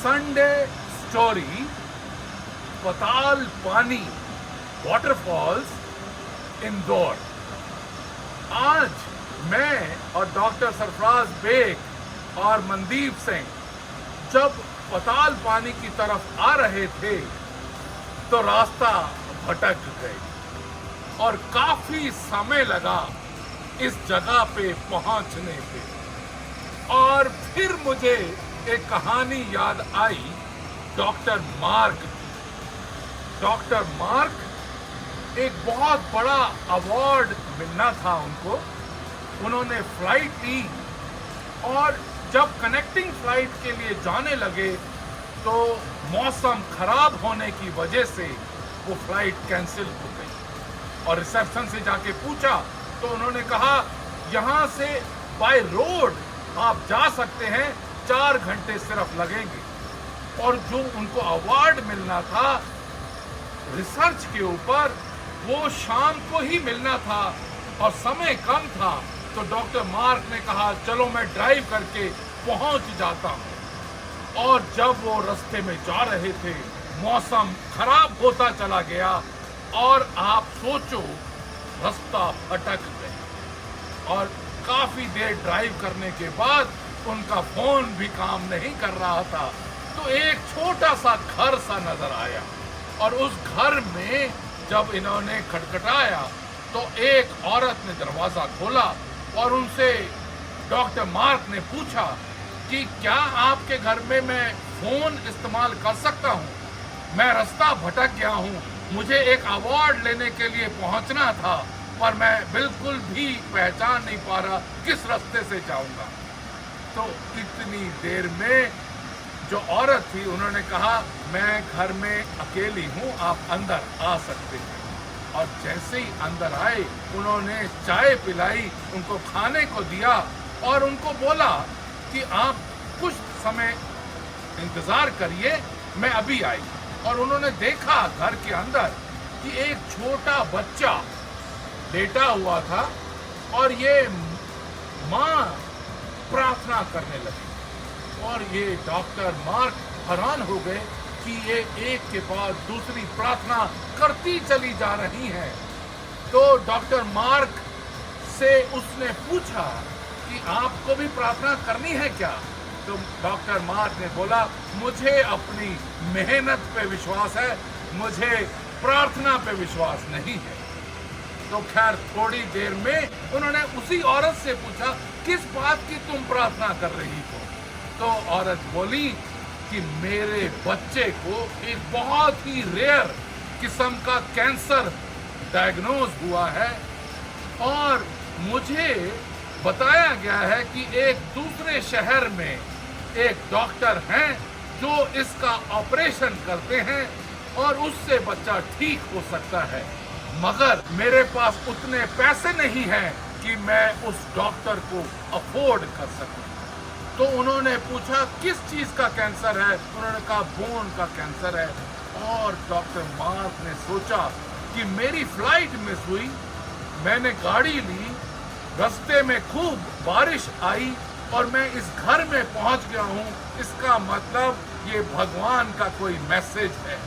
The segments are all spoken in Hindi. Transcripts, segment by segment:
संडे स्टोरी, पताल पानी वाटरफॉल्स, इंदौर। आज मैं और डॉक्टर सरफराज बेग और मनदीप सिंह जब पताल पानी की तरफ आ रहे थे तो रास्ता भटक गए और काफी समय लगा इस जगह पे पहुंचने पे। और फिर मुझे एक कहानी याद आई डॉक्टर मार्क की। डॉक्टर मार्क एक बहुत बड़ा अवार्ड मिलना था उनको। उन्होंने फ्लाइट ली और जब कनेक्टिंग फ्लाइट के लिए जाने लगे तो मौसम खराब होने की वजह से वो फ्लाइट कैंसिल हो गई। और रिसेप्शन से जाके पूछा तो उन्होंने कहा यहां से बाय रोड आप जा सकते हैं, 4 घंटे सिर्फ लगेंगे। और जो उनको अवार्ड मिलना था रिसर्च के ऊपर वो शाम को ही मिलना था और समय कम था, तो डॉक्टर मार्क ने कहा चलो मैं ड्राइव करके पहुंच जाता हूं। और जब वो रास्ते में जा रहे थे मौसम खराब होता चला गया और आप सोचो रास्ता भटक गए। और काफी देर ड्राइव करने के बाद उनका फोन भी काम नहीं कर रहा था, तो एक छोटा सा घर सा नजर आया। और उस घर में जब इन्होंने खटखटाया तो एक औरत ने दरवाजा खोला और उनसे डॉक्टर मार्क ने पूछा कि क्या आपके घर में मैं फोन इस्तेमाल कर सकता हूं? मैं रास्ता भटक गया हूं, मुझे एक अवार्ड लेने के लिए पहुंचना था पर मैं बिल्कुल भी पहचान नहीं पा रहा किस रास्ते से जाऊंगा। तो इतनी देर में जो औरत थी उन्होंने कहा मैं घर में अकेली हूं, आप अंदर आ सकते हैं। और जैसे ही अंदर आए उन्होंने चाय पिलाई, उनको खाने को दिया और उनको बोला कि आप कुछ समय इंतजार करिए, मैं अभी आई। और उन्होंने देखा घर के अंदर कि एक छोटा बच्चा लेटा हुआ था और ये माँ प्रार्थना करने लगी। और ये डॉक्टर मार्क हैरान हो गए कि ये एक के बाद दूसरी प्रार्थना करती चली जा रही है। तो डॉक्टर मार्क से उसने पूछा कि आपको भी प्रार्थना करनी है क्या? तो डॉक्टर मार्क ने बोला मुझे अपनी मेहनत पे विश्वास है, मुझे प्रार्थना पे विश्वास नहीं है। तो खैर थोड़ी देर में उन्होंने उसी औरत से पूछा किस बात की तुम प्रार्थना कर रही हो? तो औरत बोली कि मेरे बच्चे को एक बहुत ही रेयर किस्म का कैंसर डायग्नोज हुआ है और मुझे बताया गया है कि एक दूसरे शहर में एक डॉक्टर हैं जो इसका ऑपरेशन करते हैं और उससे बच्चा ठीक हो सकता है, मगर मेरे पास उतने पैसे नहीं हैं कि मैं उस डॉक्टर को अफोर्ड कर सकूं। तो उन्होंने पूछा किस चीज का कैंसर है? उन्होंने कहा बोन का कैंसर है। और डॉक्टर मार्क ने सोचा कि मेरी फ्लाइट मिस हुई, मैंने गाड़ी ली, रास्ते में खूब बारिश आई और मैं इस घर में पहुंच गया हूं, इसका मतलब ये भगवान का कोई मैसेज है।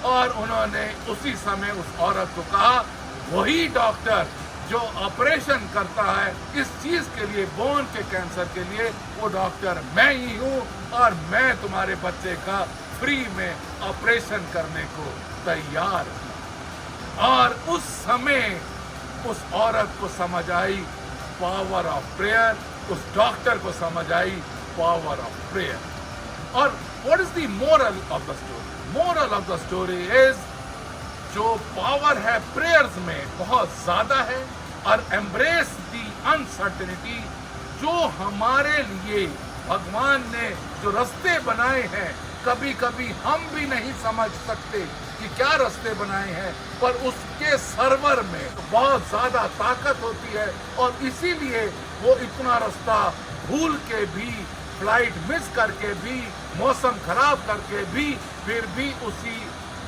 और उन्होंने उसी समय उस औरत को कहा वही डॉक्टर जो ऑपरेशन करता है इस चीज के लिए, बोन के कैंसर के लिए, वो डॉक्टर मैं ही हूं और मैं तुम्हारे बच्चे का फ्री में ऑपरेशन करने को तैयार हूं। और उस समय उस औरत को समझ आई पावर ऑफ प्रेयर, उस डॉक्टर को समझ आई पावर ऑफ प्रेयर। और what is the moral of the story? Moral of the story is जो पावर है प्रेयर्स में बहुत ज्यादा है। और एम्ब्रेस दी अनसर्टेनिटी, जो हमारे लिए भगवान ने जो रास्ते बनाए हैं, कभी कभी हम भी नहीं समझ सकते कि क्या रास्ते बनाए हैं, पर उसके सर्वर में बहुत ज्यादा ताकत होती है और इसीलिए वो इतना रास्ता भूल के भी, फ्लाइट मिस करके भी, मौसम खराब करके भी, फिर भी उसी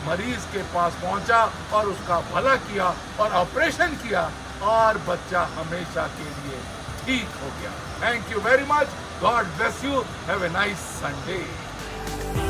मरीज के पास पहुंचा और उसका भला किया और ऑपरेशन किया और बच्चा हमेशा के लिए ठीक हो गया। Thank you very much. God bless you. Have a nice Sunday.